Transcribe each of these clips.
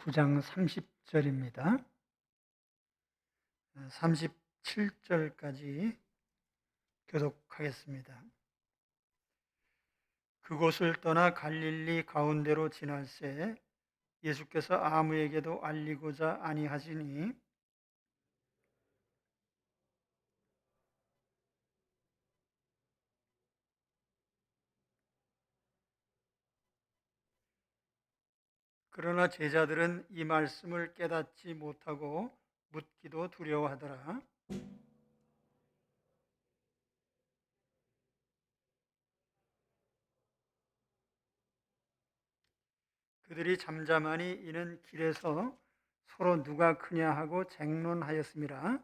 9장 30절입니다. 37절까지 교독하겠습니다. 그곳을 떠나 갈릴리 가운데로 지날새 예수께서 아무에게도 알리고자 아니하시니 그러나 제자들은 이 말씀을 깨닫지 못하고 묻기도 두려워하더라. 그들이 잠잠하니 이는 길에서 서로 누가 크냐 하고 쟁론하였음이라.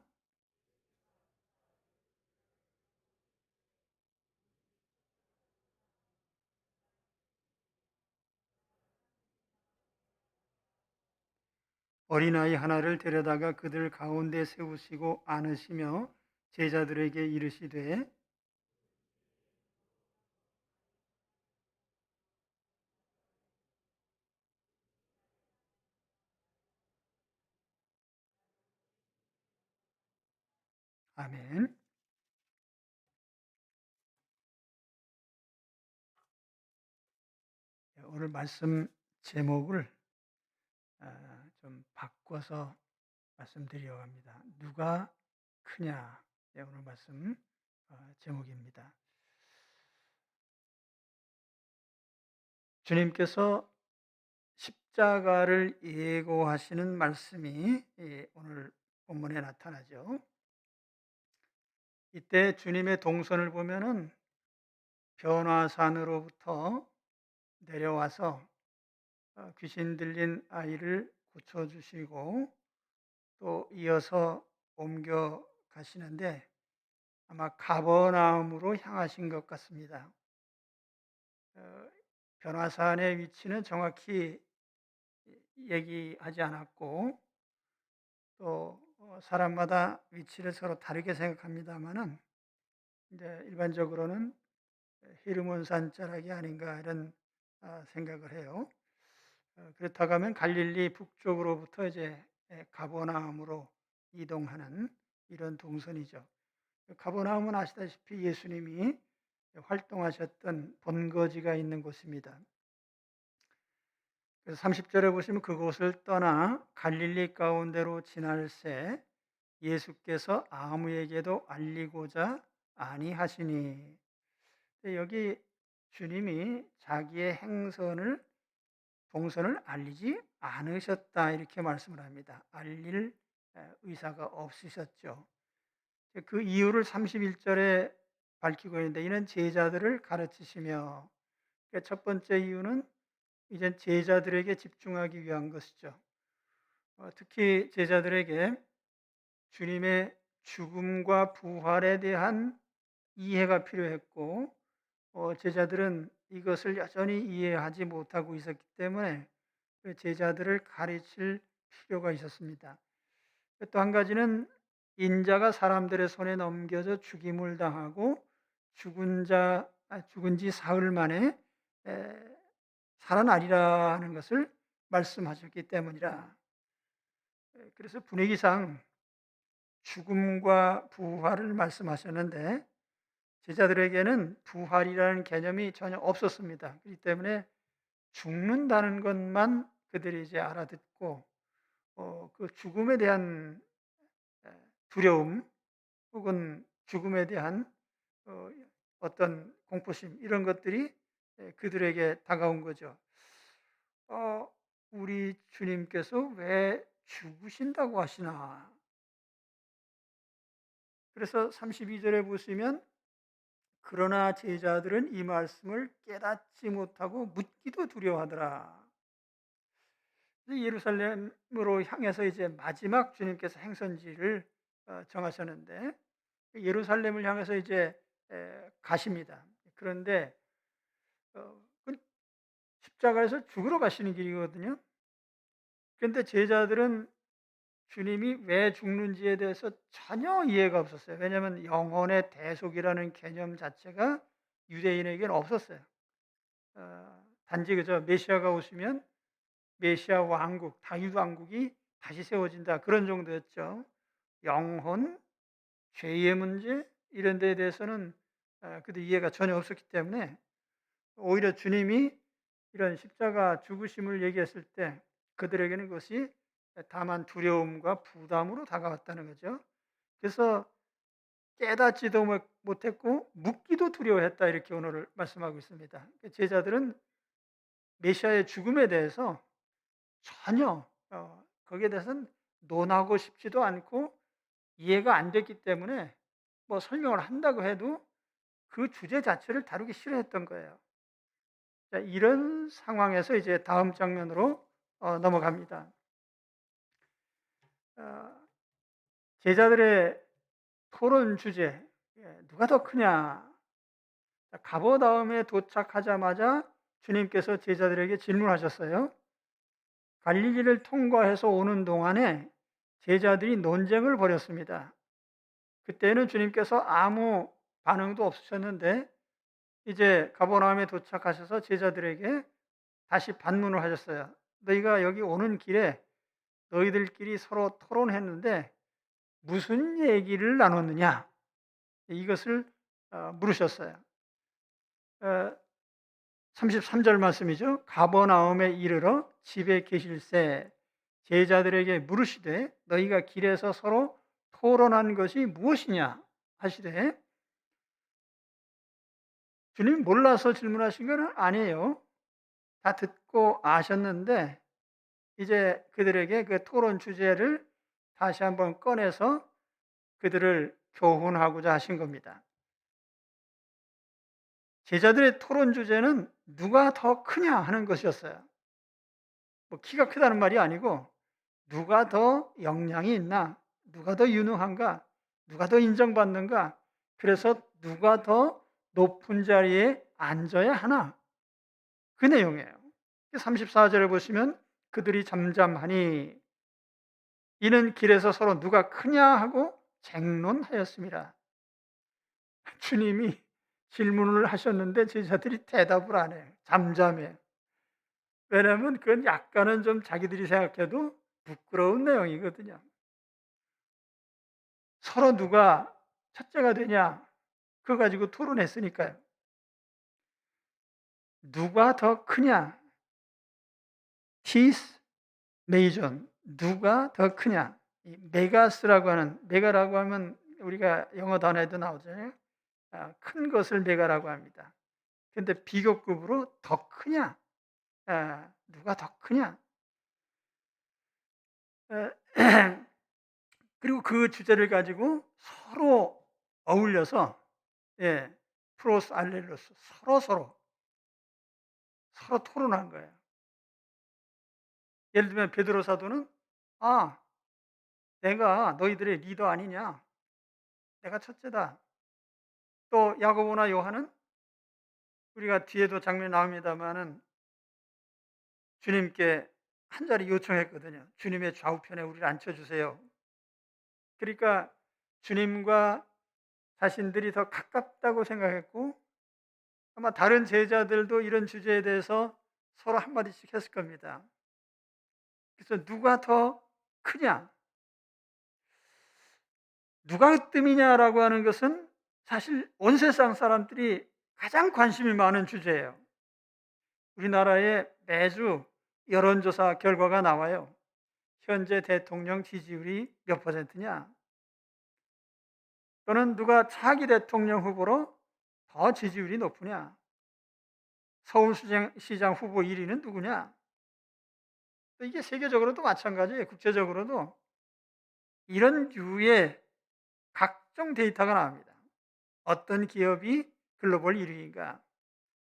어린아이 하나를 데려다가 그들 가운데 세우시고 안으시며 제자들에게 이르시되 아멘. 오늘 말씀 제목을 좀 바꿔서 말씀드리려고 합니다. 누가 크냐? 오늘 말씀 제목입니다. 주님께서 십자가를 예고하시는 말씀이 오늘 본문에 나타나죠. 이때 주님의 동선을 보면은 변화산으로부터 내려와서 귀신 들린 아이를 고쳐주시고 또 이어서 옮겨 가시는데 아마 가버나움으로 향하신 것 같습니다. 변화산의 위치는 정확히 얘기하지 않았고 또 사람마다 위치를 서로 다르게 생각합니다만은 이제 일반적으로는 히르몬산 자락이 아닌가 이런 생각을 해요. 그렇다고 하면 갈릴리 북쪽으로부터 이제 가버나움으로 이동하는 이런 동선이죠. 가버나움은 아시다시피 예수님이 활동하셨던 본거지가 있는 곳입니다. 그래서 30절에 보시면 그곳을 떠나 갈릴리 가운데로 지날새 예수께서 아무에게도 알리고자 아니하시니, 여기 주님이 자기의 동선을 알리지 않으셨다 이렇게 말씀을 합니다. 알릴 의사가 없으셨죠. 그 이유를 31절에 밝히고 있는데 이는 제자들을 가르치시며, 첫 번째 이유는 이제 제자들에게 집중하기 위한 것이죠. 특히 제자들에게 주님의 죽음과 부활에 대한 이해가 필요했고 제자들은 이것을 여전히 이해하지 못하고 있었기 때문에 제자들을 가르칠 필요가 있었습니다. 또 한 가지는 인자가 사람들의 손에 넘겨져 죽임을 당하고 죽은 지 사흘 만에 살아나리라 하는 것을 말씀하셨기 때문이라. 그래서 분위기상 죽음과 부활을 말씀하셨는데 제자들에게는 부활이라는 개념이 전혀 없었습니다. 그렇기 때문에 죽는다는 것만 그들이 이제 알아듣고 그 죽음에 대한 두려움 혹은 죽음에 대한 어떤 공포심 이런 것들이 그들에게 다가온 거죠. 우리 주님께서 왜 죽으신다고 하시나? 그래서 32절에 보시면 그러나 제자들은 이 말씀을 깨닫지 못하고 묻기도 두려워하더라. 예루살렘으로 향해서 이제 마지막 주님께서 행선지를 정하셨는데 예루살렘을 향해서 이제 가십니다. 그런데 그 십자가에서 죽으러 가시는 길이거든요. 그런데 제자들은 주님이 왜 죽는지에 대해서 전혀 이해가 없었어요. 왜냐하면 영혼의 대속이라는 개념 자체가 유대인에게는 없었어요. 단지 그저 메시아가 오시면 메시아 왕국, 다윗 왕국이 다시 세워진다. 그런 정도였죠. 영혼, 죄의 문제 이런 데에 대해서는 그도 이해가 전혀 없었기 때문에 오히려 주님이 이런 십자가 죽으심을 얘기했을 때 그들에게는 그것이 다만 두려움과 부담으로 다가왔다는 거죠. 그래서 깨닫지도 못했고 묻기도 두려워했다, 이렇게 오늘 말씀하고 있습니다. 제자들은 메시아의 죽음에 대해서 전혀 거기에 대해서는 논하고 싶지도 않고 이해가 안 됐기 때문에 뭐 설명을 한다고 해도 그 주제 자체를 다루기 싫어했던 거예요. 자, 이런 상황에서 이제 다음 장면으로 넘어갑니다. 제자들의 토론 주제, 누가 더 크냐? 가버나움에 도착하자마자 주님께서 제자들에게 질문하셨어요. 갈릴리를 통과해서 오는 동안에 제자들이 논쟁을 벌였습니다. 그때는 주님께서 아무 반응도 없으셨는데 이제 가버나움에 도착하셔서 제자들에게 다시 반문을 하셨어요. 너희가 여기 오는 길에 너희들끼리 서로 토론했는데 무슨 얘기를 나눴느냐? 이것을 물으셨어요. 33절 말씀이죠. 가버나움에 이르러 집에 계실새 제자들에게 물으시되 너희가 길에서 서로 토론한 것이 무엇이냐 하시되, 주님 몰라서 질문하신 건 아니에요. 다 듣고 아셨는데 이제 그들에게 그 토론 주제를 다시 한번 꺼내서 그들을 교훈하고자 하신 겁니다. 제자들의 토론 주제는 누가 더 크냐 하는 것이었어요. 뭐 키가 크다는 말이 아니고 누가 더 역량이 있나, 누가 더 유능한가, 누가 더 인정받는가, 그래서 누가 더 높은 자리에 앉아야 하나, 그 내용이에요. 34절에 보시면 그들이 잠잠하니 이는 길에서 서로 누가 크냐 하고 쟁론하였습니다. 주님이 질문을 하셨는데 제자들이 대답을 안 해요. 잠잠해요. 왜냐하면 그건 약간은 좀 자기들이 생각해도 부끄러운 내용이거든요. 서로 누가 첫째가 되냐, 그거 가지고 토론했으니까요. 누가 더 크냐, 티스 메이존, 누가 더 크냐. 메가스라고 하는, 메가라고 하면 우리가 영어 단어에도 나오잖아요. 큰 것을 메가라고 합니다. 근데 비교급으로 더 크냐, 누가 더 크냐. 그리고 그 주제를 가지고 서로 어울려서, 프로스 알렐로스, 서로 토론한 거예요. 예를 들면 베드로 사도는 내가 너희들의 리더 아니냐, 내가 첫째다. 또 야고보나 요한은 우리가 뒤에도 장면 나옵니다마는 주님께 한 자리 요청했거든요. 주님의 좌우편에 우리를 앉혀주세요. 그러니까 주님과 자신들이 더 가깝다고 생각했고 아마 다른 제자들도 이런 주제에 대해서 서로 한마디씩 했을 겁니다. 그래서 누가 더 크냐, 누가 으뜸이냐라고 하는 것은 사실 온 세상 사람들이 가장 관심이 많은 주제예요. 우리나라에 매주 여론조사 결과가 나와요. 현재 대통령 지지율이 몇 %냐? 또는 누가 차기 대통령 후보로 더 지지율이 높으냐? 서울시장 후보 1위는 누구냐? 이게 세계적으로도 마찬가지예요. 국제적으로도 이런 류의 각종 데이터가 나옵니다. 어떤 기업이 글로벌 1위인가?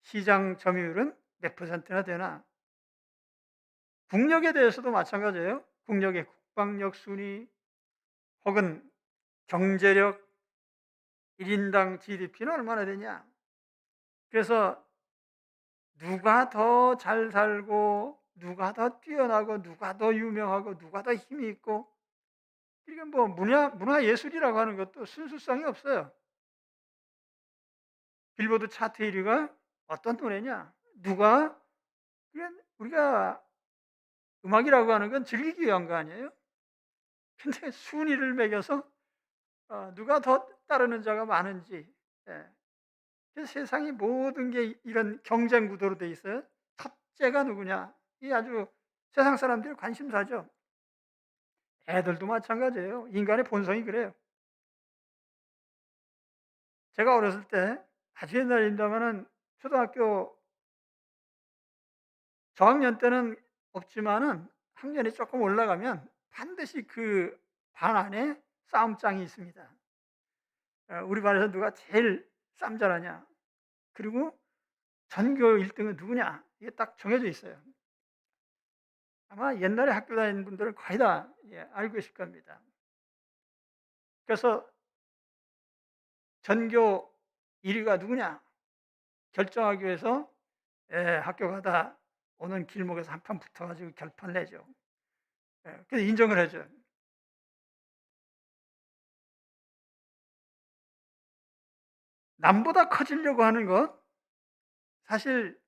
시장 점유율은 몇 %나 되나? 국력에 대해서도 마찬가지예요. 국력의 국방력 순위 혹은 경제력, 1인당 GDP는 얼마나 되냐? 그래서 누가 더 잘 살고 누가 더 뛰어나고 누가 더 유명하고 누가 더 힘이 있고, 이게 뭐 문화 예술이라고 하는 것도 순수성이 없어요. 빌보드 차트 1위가 어떤 노래냐? 누가, 우리가 음악이라고 하는 건 즐기기 위한 거 아니에요? 근데 순위를 매겨서 누가 더 따르는 자가 많은지. 예. 그래서 세상의 모든 게 이런 경쟁 구도로 돼 있어요. 첫째가 누구냐? 이 아주 세상 사람들이 관심사죠. 애들도 마찬가지예요. 인간의 본성이 그래요. 제가 어렸을 때 아주 옛날입니다마는 초등학교 저학년 때는 없지만은 학년이 조금 올라가면 반드시 그 반 안에 싸움장이 있습니다. 우리 반에서 누가 제일 싸움 잘하냐? 그리고 전교 1 등은 누구냐? 이게 딱 정해져 있어요. 아마 옛날에 학교 다니는 분들은 거의 다 알고 계실 겁니다. 그래서 전교 1 위가 누구냐 결정하기 위해서 학교 가다 오는 길목에서 한판 붙어 가지고 결판을 내죠. 그래서 인정을 해 줘요. 남보다 커지려고 하는 것 사실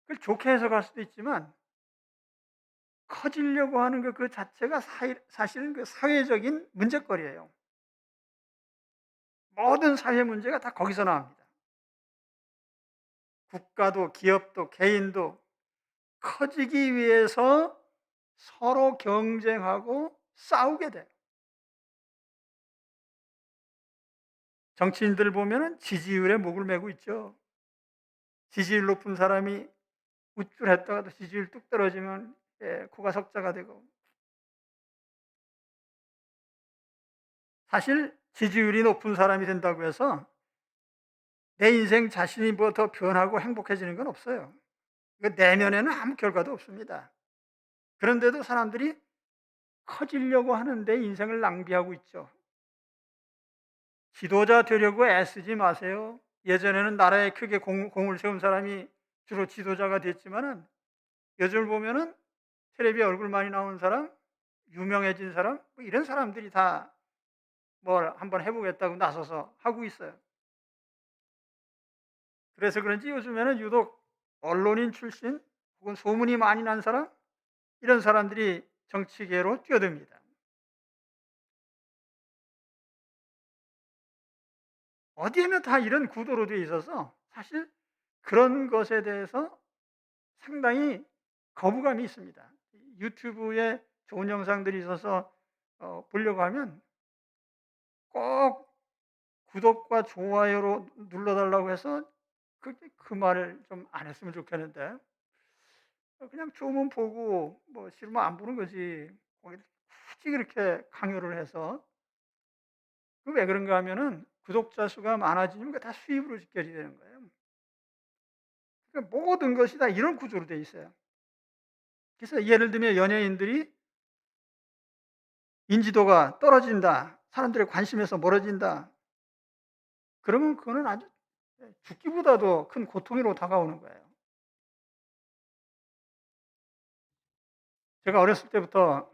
그걸 좋게 해석할 수도 있지만 커지려고 하는 것 그 자체가 사실은 그 사회적인 문제거리예요. 모든 사회 문제가 다 거기서 나옵니다. 국가도 기업도 개인도 커지기 위해서 서로 경쟁하고 싸우게 돼요. 정치인들 보면은 지지율에 목을 매고 있죠. 지지율 높은 사람이 우쭐했다가도 지지율 뚝 떨어지면 코가 석자가 되고. 사실 지지율이 높은 사람이 된다고 해서 내 인생 자신이 뭐 더 변하고 행복해지는 건 없어요. 그 내면에는 아무 결과도 없습니다. 그런데도 사람들이 커지려고 하는데 인생을 낭비하고 있죠. 지도자 되려고 애쓰지 마세요. 예전에는 나라에 크게 공을 세운 사람이 주로 지도자가 됐지만은 요즘 보면은 텔레비에 얼굴 많이 나오는 사람, 유명해진 사람, 뭐 이런 사람들이 다 뭘 한번 해보겠다고 나서서 하고 있어요. 그래서 그런지 요즘에는 유독 언론인 출신 혹은 소문이 많이 난 사람, 이런 사람들이 정치계로 뛰어듭니다. 어디에나 다 이런 구도로 되어 있어서 사실 그런 것에 대해서 상당히 거부감이 있습니다. 유튜브에 좋은 영상들이 있어서 보려고 하면 꼭 구독과 좋아요로 눌러달라고 해서 그 말을 좀 안 했으면 좋겠는데 그냥 좋으면 보고 뭐 싫으면 안 보는 거지. 거기 굳이 그렇게 강요를 해서 그 왜 그런가 하면은 구독자 수가 많아지면 그게 다 수입으로 직결이 되는 거예요. 그러니까 모든 것이 다 이런 구조로 돼 있어요. 그래서 예를 들면 연예인들이 인지도가 떨어진다. 사람들의 관심에서 멀어진다. 그러면 그거는 아주 죽기보다도 큰 고통으로 다가오는 거예요. 제가 어렸을 때부터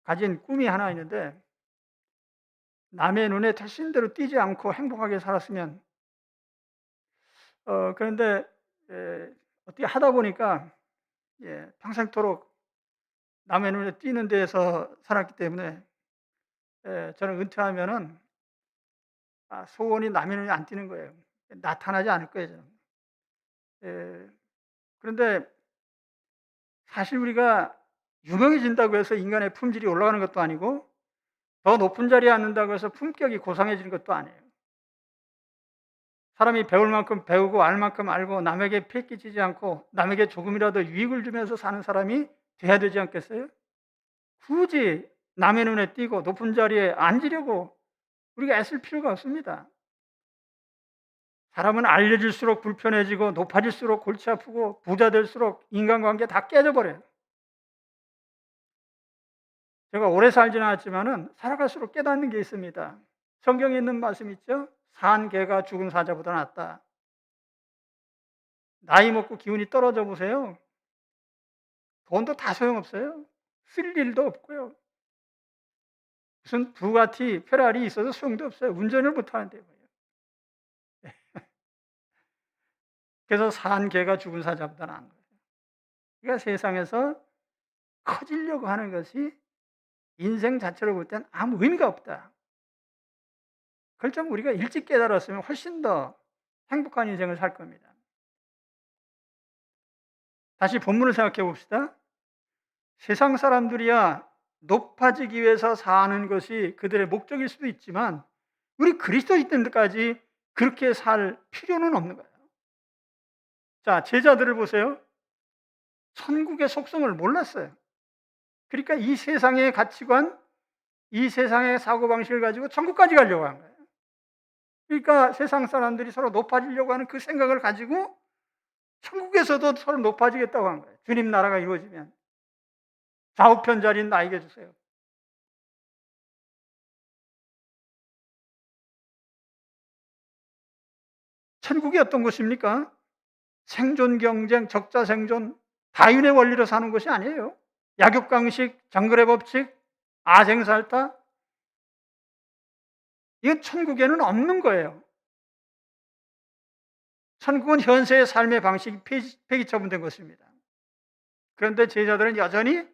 가진 꿈이 하나 있는데 남의 눈에 대신대로 띄지 않고 행복하게 살았으면 그런데 어떻게 하다 보니까 평생토록 남의 눈에 띄는 데에서 살았기 때문에 저는 은퇴하면은 소원이 남의 눈에 안 띄는 거예요. 나타나지 않을 거예요, 저는. 그런데 사실 우리가 유명해진다고 해서 인간의 품질이 올라가는 것도 아니고 더 높은 자리에 앉는다고 해서 품격이 고상해지는 것도 아니에요. 사람이 배울 만큼 배우고 알 만큼 알고 남에게 폐 끼치지 않고 남에게 조금이라도 유익을 주면서 사는 사람이 돼야 되지 않겠어요? 굳이 남의 눈에 띄고 높은 자리에 앉으려고 우리가 애쓸 필요가 없습니다. 사람은 알려질수록 불편해지고 높아질수록 골치 아프고 부자 될수록 인간관계 다 깨져버려요. 제가 오래 살지는 않았지만은 살아갈수록 깨닫는 게 있습니다. 성경에 있는 말씀 있죠? 산 개가 죽은 사자보다 낫다. 나이 먹고 기운이 떨어져 보세요. 돈도 다 소용없어요. 쓸 일도 없고요. 무슨 부가티, 페라리 있어도 소용도 없어요. 운전을 못 하는데. 그래서 산 개가 죽은 사자보다 나은 거예요. 그러니까 세상에서 커지려고 하는 것이 인생 자체로 볼 땐 아무 의미가 없다. 그걸 좀 우리가 일찍 깨달았으면 훨씬 더 행복한 인생을 살 겁니다. 다시 본문을 생각해 봅시다. 세상 사람들이야 높아지기 위해서 사는 것이 그들의 목적일 수도 있지만 우리 그리스도인들까지 그렇게 살 필요는 없는 거예요. 자, 제자들을 보세요. 천국의 속성을 몰랐어요. 그러니까 이 세상의 가치관, 이 세상의 사고방식을 가지고 천국까지 가려고 한 거예요. 그러니까 세상 사람들이 서로 높아지려고 하는 그 생각을 가지고 천국에서도 서로 높아지겠다고 한 거예요. 주님 나라가 이루어지면 좌우편 자리는 나에게 주세요. 천국이 어떤 것입니까? 생존 경쟁, 적자 생존, 다윈의 원리로 사는 것이 아니에요. 약육강식, 정글의 법칙, 아생살타, 이건 천국에는 없는 거예요. 천국은 현세의 삶의 방식이 폐기 처분된 것입니다. 그런데 제자들은 여전히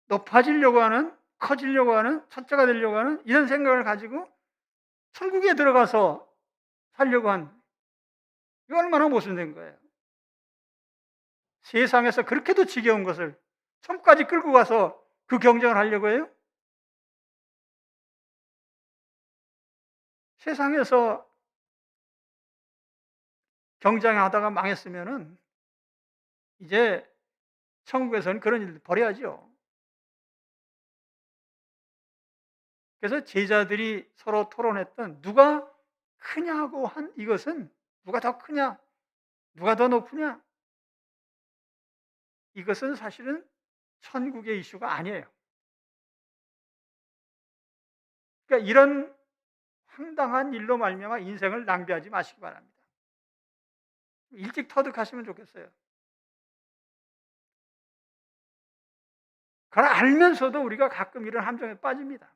높아지려고 하는, 커지려고 하는, 첫째가 되려고 하는 이런 생각을 가지고 천국에 들어가서 살려고 한, 이거 얼마나 모순된 거예요. 세상에서 그렇게도 지겨운 것을 천국까지 끌고 가서 그 경쟁을 하려고 해요? 세상에서 경쟁하다가 망했으면은 이제 천국에서는 그런 일을 벌여야죠. 그래서 제자들이 서로 토론했던 누가 크냐고 한 이것은 누가 더 크냐, 누가 더 높으냐, 이것은 사실은 천국의 이슈가 아니에요. 그러니까 이런 황당한 일로 말미암아 인생을 낭비하지 마시기 바랍니다. 일찍 터득하시면 좋겠어요. 그걸 알면서도 우리가 가끔 이런 함정에 빠집니다.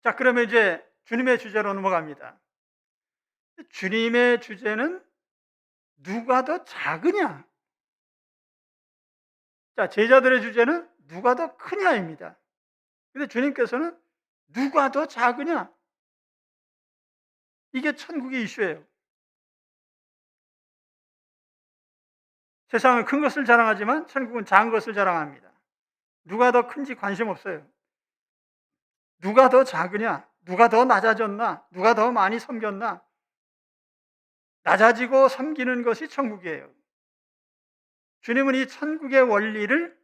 자, 그러면 이제 주님의 주제로 넘어갑니다. 주님의 주제는 누가 더 작으냐? 자, 제자들의 주제는 누가 더 크냐입니다. 근데 주님께서는 누가 더 작으냐? 이게 천국의 이슈예요. 세상은 큰 것을 자랑하지만 천국은 작은 것을 자랑합니다. 누가 더 큰지 관심 없어요. 누가 더 작으냐? 누가 더 낮아졌나? 누가 더 많이 섬겼나? 낮아지고 섬기는 것이 천국이에요. 주님은 이 천국의 원리를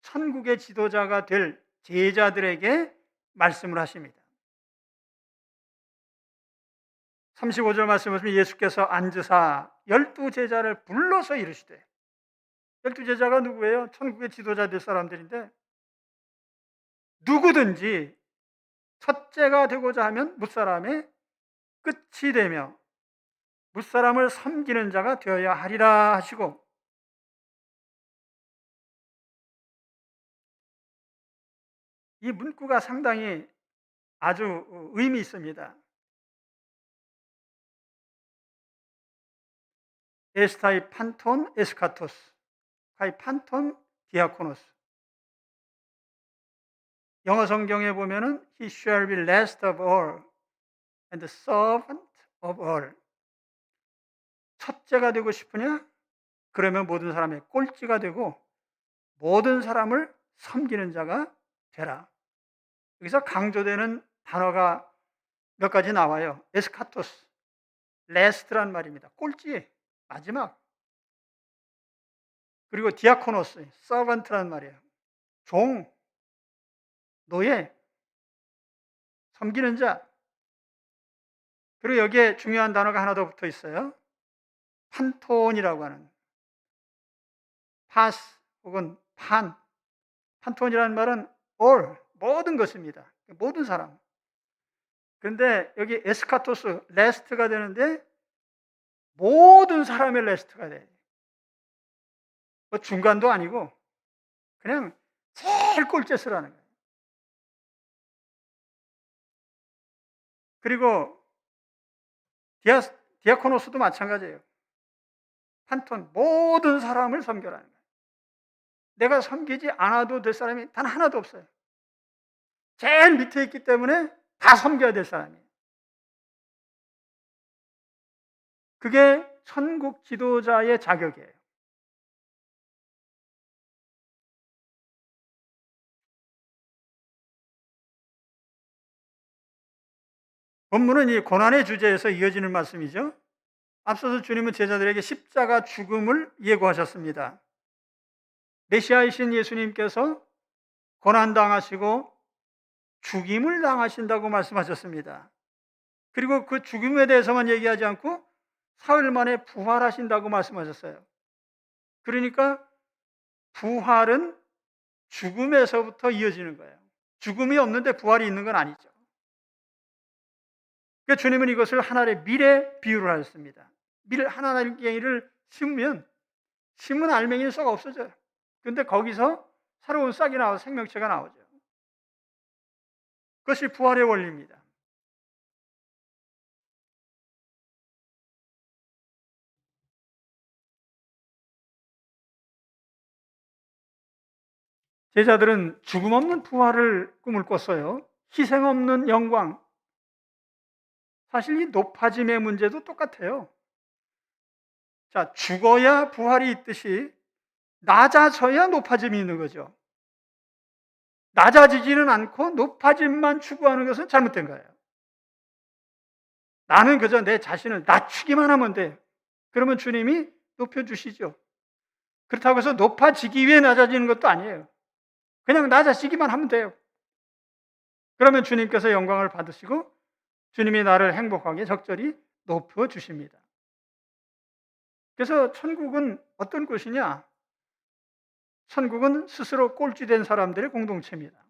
천국의 지도자가 될 제자들에게 말씀을 하십니다. 35절 말씀을 보시면 예수께서 앉으사 12제자를 불러서 이르시되, 12제자가 누구예요? 천국의 지도자 될 사람들인데 누구든지 첫째가 되고자 하면 무사람의 끝이 되며 무사람을 섬기는 자가 되어야 하리라 하시고, 이 문구가 상당히 아주 의미 있습니다. 에스타이 판톤 에스카토스, 카이 판톤 디아코노스. 영어 성경에 보면은 He shall be last of all and the servant of all. 첫째가 되고 싶으냐? 그러면 모든 사람의 꼴찌가 되고 모든 사람을 섬기는 자가 되라. 여기서 강조되는 단어가 몇 가지 나와요. 에스카토스, 레스트란 말입니다. 꼴찌, 마지막. 그리고 디아코노스, 서번트란 말이에요. 종, 노예, 섬기는 자. 그리고 여기에 중요한 단어가 하나 더 붙어 있어요. 판톤이라고 하는, 파스 혹은 판톤이라는 말은 all, 모든 것입니다. 모든 사람. 그런데 여기 에스카토스, 레스트가 되는데 모든 사람의 레스트가 돼. 뭐 중간도 아니고 그냥 제일 꼴찌스라는 거예요. 그리고 디아코노스도 마찬가지예요. 판톤, 모든 사람을 섬겨라는 거예요. 내가 섬기지 않아도 될 사람이 단 하나도 없어요. 제일 밑에 있기 때문에 다 섬겨야 될 사람이에요. 그게 천국 지도자의 자격이에요. 본문은 이 고난의 주제에서 이어지는 말씀이죠. 앞서서 주님은 제자들에게 십자가 죽음을 예고하셨습니다. 메시아이신 예수님께서 고난당하시고 죽임을 당하신다고 말씀하셨습니다. 그리고 그 죽음에 대해서만 얘기하지 않고 사흘 만에 부활하신다고 말씀하셨어요. 그러니까 부활은 죽음에서부터 이어지는 거예요. 죽음이 없는데 부활이 있는 건 아니죠. 그러니까 주님은 이것을 하나의 미래 비유를 하셨습니다. 하나 알갱이를 심은 알맹이는 썩 없어져요. 그런데 거기서 새로운 싹이 나와서 생명체가 나오죠. 그것이 부활의 원리입니다. 제자들은 죽음 없는 부활을 꿈을 꿨어요. 희생 없는 영광. 사실 이 높아짐의 문제도 똑같아요. 자, 죽어야 부활이 있듯이 낮아져야 높아짐이 있는 거죠. 낮아지지는 않고 높아짐만 추구하는 것은 잘못된 거예요. 나는 그저 내 자신을 낮추기만 하면 돼. 그러면 주님이 높여주시죠. 그렇다고 해서 높아지기 위해 낮아지는 것도 아니에요. 그냥 낮아지기만 하면 돼요. 그러면 주님께서 영광을 받으시고 주님이 나를 행복하게 적절히 높여주십니다. 그래서 천국은 어떤 곳이냐? 천국은 스스로 꼴찌된 사람들의 공동체입니다.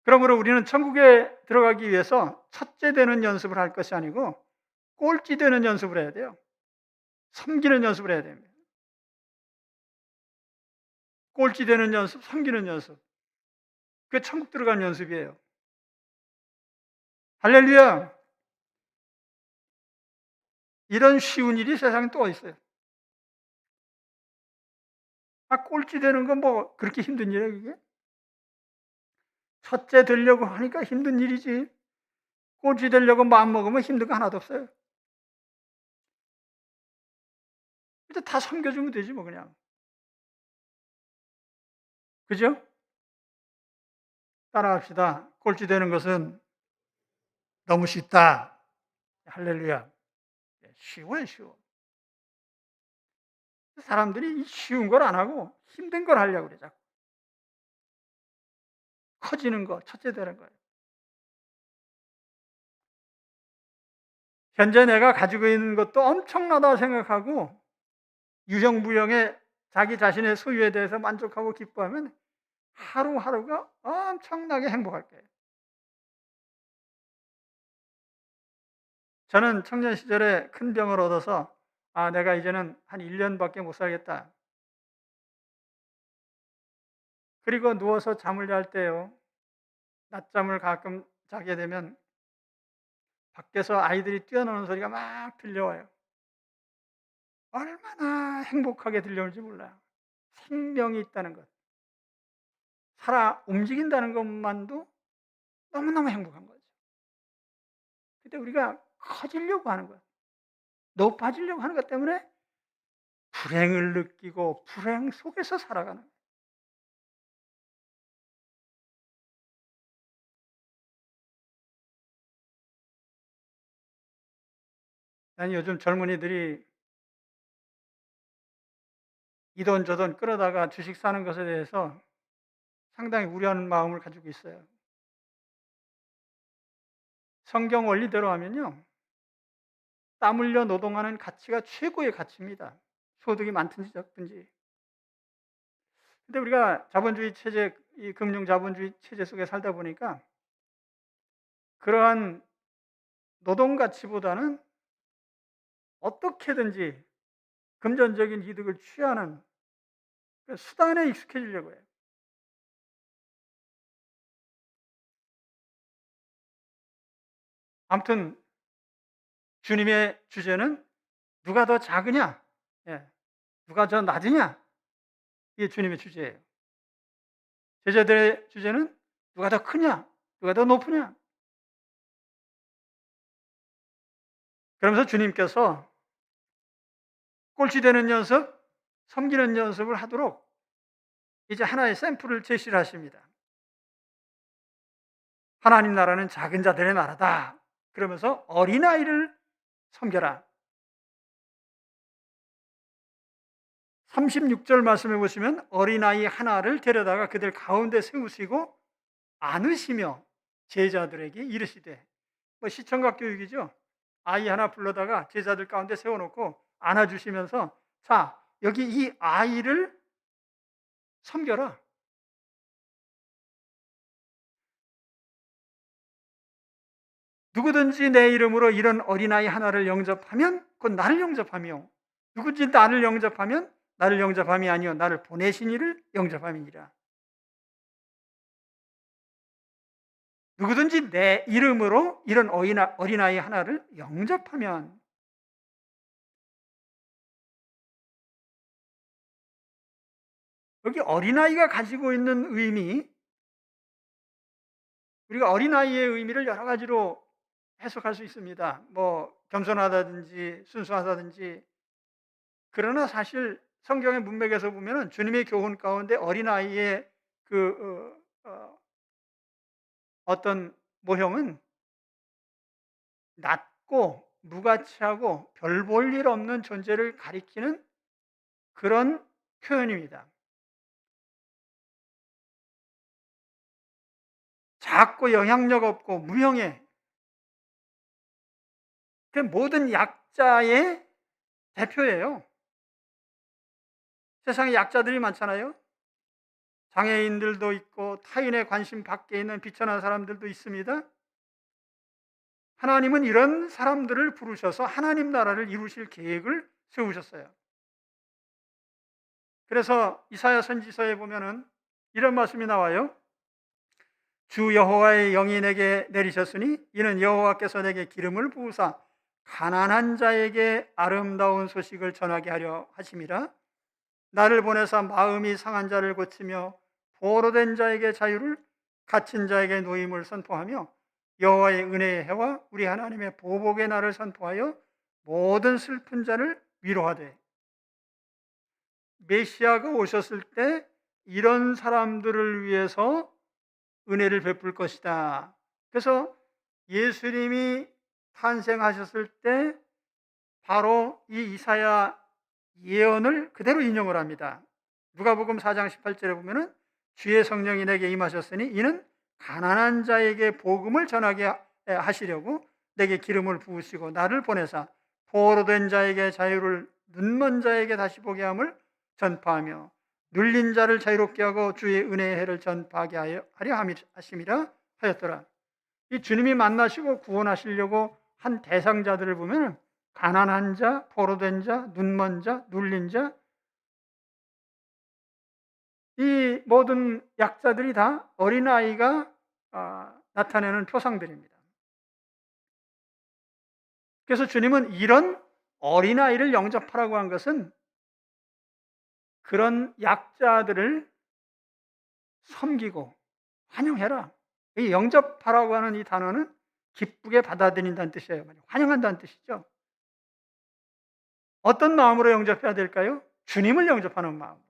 그러므로 우리는 천국에 들어가기 위해서 첫째 되는 연습을 할 것이 아니고 꼴찌 되는 연습을 해야 돼요. 섬기는 연습을 해야 됩니다. 꼴찌 되는 연습, 섬기는 연습. 그게 천국 들어가는 연습이에요. 할렐루야! 이런 쉬운 일이 세상에 또 있어요. 꼴찌 되는 건 뭐 그렇게 힘든 일이에요, 이게? 첫째 되려고 하니까 힘든 일이지. 꼴찌 되려고 마음먹으면 힘든 거 하나도 없어요. 일단 다 섬겨주면 되지 뭐 그냥. 그죠? 따라합시다. 꼴찌 되는 것은 너무 쉽다. 할렐루야. 쉬워요, 쉬워. 사람들이 쉬운 걸 안 하고 힘든 걸 하려고 그래, 자꾸. 커지는 거, 첫째 되는 거예요. 현재 내가 가지고 있는 것도 엄청나다 생각하고 유형무형의 자기 자신의 소유에 대해서 만족하고 기뻐하면 하루하루가 엄청나게 행복할 거예요. 저는 청년 시절에 큰 병을 얻어서 내가 이제는 한 1년밖에 못 살겠다. 그리고 누워서 잠을 잘 때요. 낮잠을 가끔 자게 되면 밖에서 아이들이 뛰어노는 소리가 막 들려와요. 얼마나 행복하게 들려올지 몰라요. 생명이 있다는 것. 살아 움직인다는 것만도 너무너무 행복한 거죠. 근데 우리가 커지려고 하는 것, 높아지려고 하는 것 때문에 불행을 느끼고 불행 속에서 살아가는 거예요. 난 요즘 젊은이들이 이돈 저돈 끌어다가 주식 사는 것에 대해서 상당히 우려하는 마음을 가지고 있어요. 성경 원리대로 하면요. 땀 흘려 노동하는 가치가 최고의 가치입니다. 소득이 많든지 적든지. 근데 우리가 자본주의 체제, 이 금융 자본주의 체제 속에 살다 보니까 그러한 노동 가치보다는 어떻게든지 금전적인 이득을 취하는 수단에 익숙해지려고 해요. 아무튼 주님의 주제는 누가 더 작으냐? 예. 누가 더 낮으냐? 이게 주님의 주제예요. 제자들의 주제는 누가 더 크냐? 누가 더 높으냐? 그러면서 주님께서 꼴찌되는 연습, 섬기는 연습을 하도록 이제 하나의 샘플을 제시를 하십니다. 하나님 나라는 작은 자들의 나라다. 그러면서 어린아이를 섬겨라. 36절 말씀해 보시면 어린아이 하나를 데려다가 그들 가운데 세우시고 안으시며 제자들에게 이르시되, 뭐 시청각 교육이죠. 아이 하나 불러다가 제자들 가운데 세워놓고 안아주시면서, 자, 여기 이 아이를 섬겨라. 누구든지 내 이름으로 이런 어린아이 하나를 영접하면 곧 나를 영접하며, 누구든지 나를 영접하면 나를 영접함이 아니요 나를 보내신 이를 영접함이니라. 누구든지 내 이름으로 이런 어린아이 하나를 영접하면, 여기 어린아이가 가지고 있는 의미, 우리가 어린아이의 의미를 여러 가지로 해석할 수 있습니다. 뭐 겸손하다든지 순수하다든지. 그러나 사실 성경의 문맥에서 보면 주님의 교훈 가운데 어린아이의 어떤 모형은 낮고 무가치하고 별 볼 일 없는 존재를 가리키는 그런 표현입니다. 작고 영향력 없고 무형해. 그 모든 약자의 대표예요. 세상에 약자들이 많잖아요. 장애인들도 있고 타인의 관심 밖에 있는 비천한 사람들도 있습니다. 하나님은 이런 사람들을 부르셔서 하나님 나라를 이루실 계획을 세우셨어요. 그래서 이사야 선지서에 보면은 이런 말씀이 나와요. 주 여호와의 영이 내게 내리셨으니 이는 여호와께서 내게 기름을 부으사 가난한 자에게 아름다운 소식을 전하게 하려 하심이라. 나를 보내사 마음이 상한 자를 고치며 포로된 자에게 자유를, 갇힌 자에게 노임을 선포하며 여호와의 은혜의 해와 우리 하나님의 보복의 날을 선포하여 모든 슬픈 자를 위로하되. 메시아가 오셨을 때 이런 사람들을 위해서 은혜를 베풀 것이다. 그래서 예수님이 탄생하셨을 때 바로 이 이사야 예언을 그대로 인용을 합니다. 누가복음 4장 18절에 보면은 주의 성령이 내게 임하셨으니 이는 가난한 자에게 복음을 전하게 하시려고 내게 기름을 부으시고 나를 보내사 포로된 자에게 자유를, 눈먼 자에게 다시 보게 함을 전파하며 눌린 자를 자유롭게 하고 주의 은혜의 해를 전파하게 하려 하심이라 하였더라. 이 주님이 만나시고 구원하시려고 한 대상자들을 보면 가난한 자, 포로된 자, 눈먼 자, 눌린 자, 이 모든 약자들이 다 어린아이가 나타내는 표상들입니다. 그래서 주님은 이런 어린아이를 영접하라고 한 것은 그런 약자들을 섬기고 환영해라. 이 영접하라고 하는 이 단어는 기쁘게 받아들인다는 뜻이에요. 환영한다는 뜻이죠. 어떤 마음으로 영접해야 될까요? 주님을 영접하는 마음.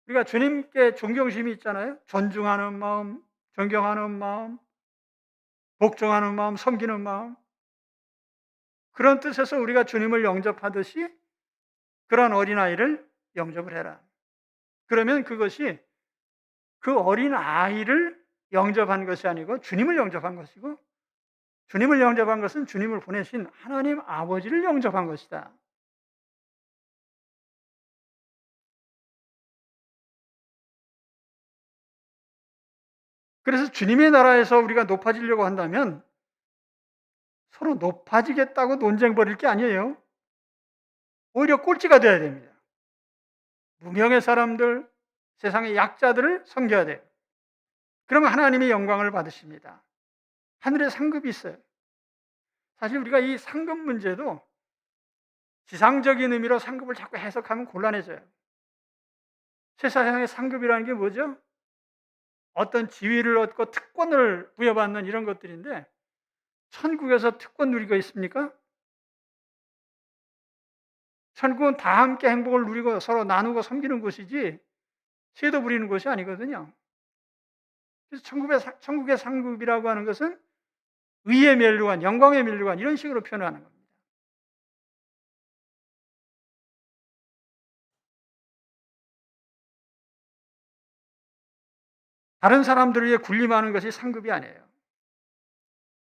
우리가 주님께 존경심이 있잖아요. 존중하는 마음, 존경하는 마음, 복종하는 마음, 섬기는 마음. 그런 뜻에서 우리가 주님을 영접하듯이 그런 어린아이를 영접을 해라. 그러면 그것이 그 어린아이를 영접한 것이 아니고 주님을 영접한 것이고, 주님을 영접한 것은 주님을 보내신 하나님 아버지를 영접한 것이다. 그래서 주님의 나라에서 우리가 높아지려고 한다면 서로 높아지겠다고 논쟁 벌일 게 아니에요. 오히려 꼴찌가 돼야 됩니다. 무명의 사람들, 세상의 약자들을 섬겨야 돼요. 그러면 하나님의 영광을 받으십니다. 하늘에 상급이 있어요. 사실 우리가 이 상급 문제도 지상적인 의미로 상급을 자꾸 해석하면 곤란해져요. 세상의 상급이라는 게 뭐죠? 어떤 지위를 얻고 특권을 부여받는 이런 것들인데 천국에서 특권 누리고 있습니까? 천국은 다 함께 행복을 누리고 서로 나누고 섬기는 곳이지 쇄도 부리는 곳이 아니거든요. 그래서 천국의 상급이라고 하는 것은 의의 멸류관, 영광의 멸류관 이런 식으로 표현하는 겁니다. 다른 사람들을 위해 군림하는 것이 상급이 아니에요.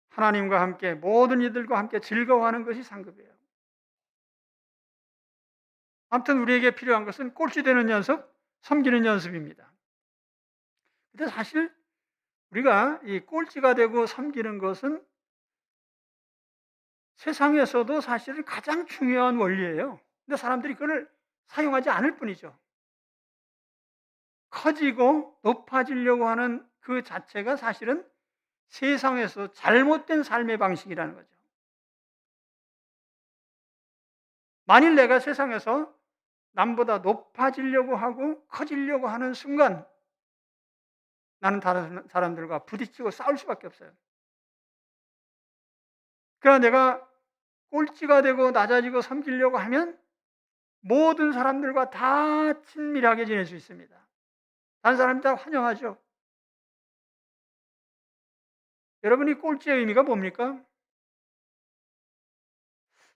하나님과 함께 모든 이들과 함께 즐거워하는 것이 상급이에요. 아무튼 우리에게 필요한 것은 꼴찌되는 연습, 섬기는 연습입니다. 근데 사실 우리가 이 꼴찌가 되고 섬기는 것은 세상에서도 사실은 가장 중요한 원리예요. 근데 사람들이 그걸 사용하지 않을 뿐이죠. 커지고 높아지려고 하는 그 자체가 사실은 세상에서 잘못된 삶의 방식이라는 거죠. 만일 내가 세상에서 남보다 높아지려고 하고 커지려고 하는 순간 나는 다른 사람들과 부딪히고 싸울 수밖에 없어요. 그러나 내가 꼴찌가 되고 낮아지고 섬기려고 하면 모든 사람들과 다 친밀하게 지낼 수 있습니다. 다른 사람이 다 환영하죠. 여러분이 꼴찌의 의미가 뭡니까?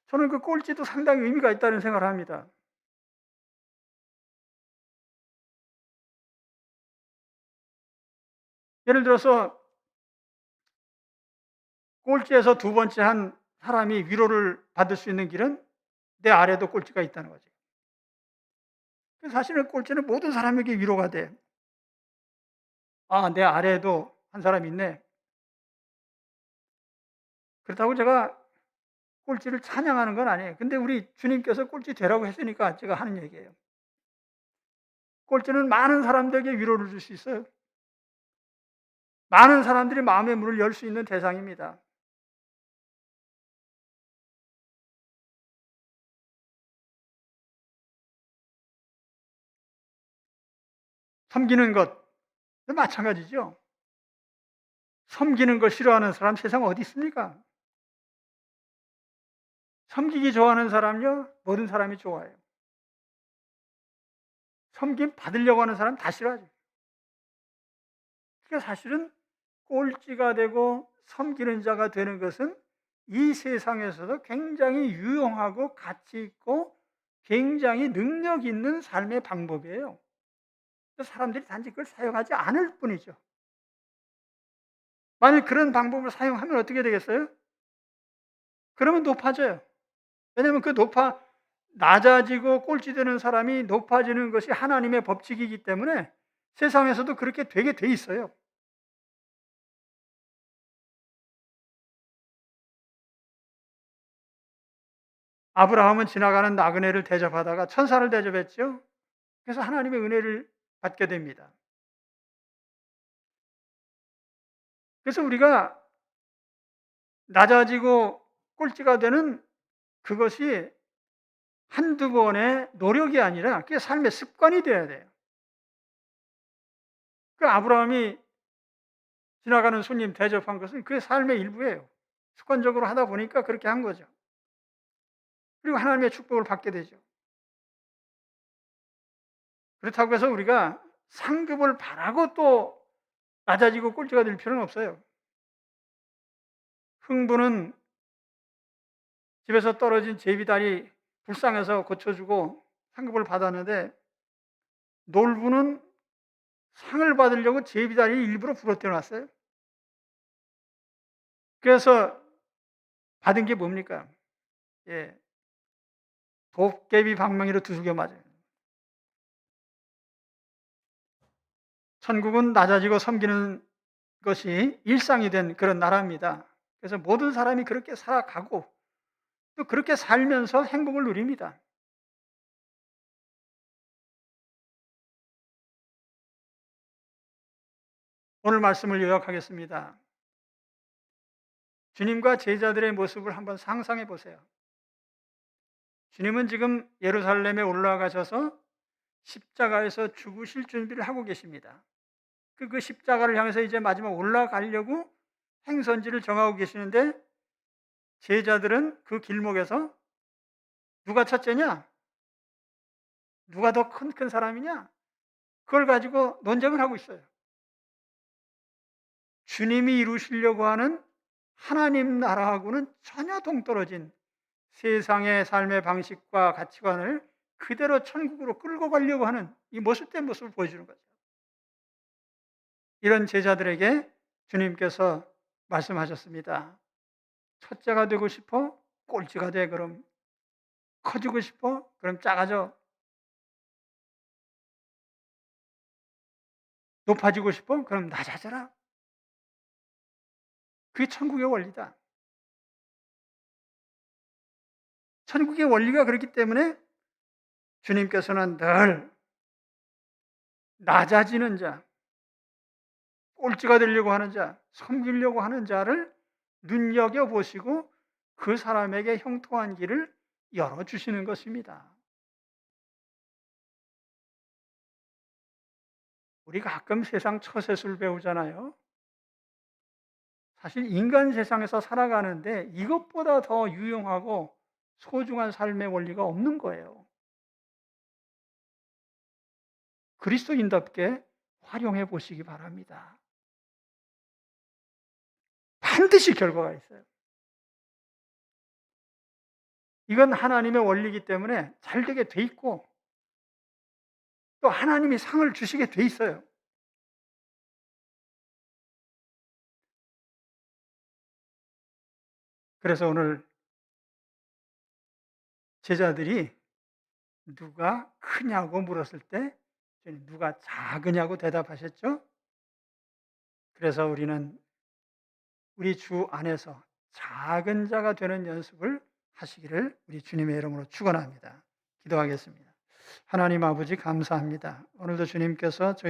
저는 그 꼴찌도 상당히 의미가 있다는 생각을 합니다. 예를 들어서 꼴찌에서 두 번째 한 사람이 위로를 받을 수 있는 길은 내 아래도 꼴찌가 있다는 거죠. 사실은 꼴찌는 모든 사람에게 위로가 돼. 아, 내 아래에도 한 사람이 있네. 그렇다고 제가 꼴찌를 찬양하는 건 아니에요. 근데 우리 주님께서 꼴찌 되라고 했으니까 제가 하는 얘기예요. 꼴찌는 많은 사람들에게 위로를 줄 수 있어요. 많은 사람들이 마음의 문을 열 수 있는 대상입니다. 섬기는 것 마찬가지죠. 섬기는 걸 싫어하는 사람 세상 어디 있습니까? 섬기기 좋아하는 사람요, 모든 사람이 좋아해요. 섬김 받으려고 하는 사람 다 싫어하죠. 그러니까 사실은 꼴찌가 되고 섬기는 자가 되는 것은 이 세상에서도 굉장히 유용하고 가치 있고 굉장히 능력 있는 삶의 방법이에요. 사람들이 단지 그걸 사용하지 않을 뿐이죠. 만약 그런 방법을 사용하면 어떻게 되겠어요? 그러면 높아져요. 왜냐하면 낮아지고 꼴찌되는 사람이 높아지는 것이 하나님의 법칙이기 때문에 세상에서도 그렇게 되게 돼 있어요. 아브라함은 지나가는 나그네를 대접하다가 천사를 대접했죠. 그래서 하나님의 은혜를 받게 됩니다. 그래서 우리가 낮아지고 꼴찌가 되는 그것이 한두 번의 노력이 아니라 그게 삶의 습관이 되어야 돼요. 그 아브라함이 지나가는 손님 대접한 것은 그의 삶의 일부예요. 습관적으로 하다 보니까 그렇게 한 거죠. 그리고 하나님의 축복을 받게 되죠. 그렇다고 해서 우리가 상급을 바라고 또 낮아지고 꼴찌가 될 필요는 없어요. 흥부는 집에서 떨어진 제비다리 불쌍해서 고쳐주고 상급을 받았는데 놀부는 상을 받으려고 제비다리를 일부러 부러뜨려 놨어요. 그래서 받은 게 뭡니까? 예, 도깨비 방망이로 두들겨 맞아요. 천국은 낮아지고 섬기는 것이 일상이 된 그런 나라입니다. 그래서 모든 사람이 그렇게 살아가고 또 그렇게 살면서 행복을 누립니다. 오늘 말씀을 요약하겠습니다. 주님과 제자들의 모습을 한번 상상해 보세요. 주님은 지금 예루살렘에 올라가셔서 십자가에서 죽으실 준비를 하고 계십니다. 그 십자가를 향해서 이제 마지막 올라가려고 행선지를 정하고 계시는데, 제자들은 그 길목에서 누가 첫째냐? 누가 더 큰 사람이냐? 그걸 가지고 논쟁을 하고 있어요. 주님이 이루시려고 하는 하나님 나라하고는 전혀 동떨어진 세상의 삶의 방식과 가치관을 그대로 천국으로 끌고 가려고 하는 이 모습된 모습을 보여주는 거죠. 이런 제자들에게 주님께서 말씀하셨습니다. 첫째가 되고 싶어? 꼴찌가 돼. 그럼 커지고 싶어? 그럼 작아져. 높아지고 싶어? 그럼 낮아져라. 그게 천국의 원리다. 천국의 원리가 그렇기 때문에 주님께서는 늘 낮아지는 자, 꼴찌가 되려고 하는 자, 섬기려고 하는 자를 눈여겨보시고 그 사람에게 형통한 길을 열어주시는 것입니다. 우리 가끔 세상 처세술 배우잖아요. 사실 인간 세상에서 살아가는데 이것보다 더 유용하고 소중한 삶의 원리가 없는 거예요. 그리스도인답게 활용해 보시기 바랍니다. 반드시 결과가 있어요. 이건 하나님의 원리이기 때문에 잘 되게 돼 있고, 또 하나님이 상을 주시게 돼 있어요. 그래서 오늘 제자들이 누가 크냐고 물었을 때 누가 작으냐고 대답하셨죠? 그래서 우리는 우리 주 안에서 작은 자가 되는 연습을 하시기를 우리 주님의 이름으로 축원합니다. 기도하겠습니다. 하나님 아버지 감사합니다. 오늘도 주님께서 저희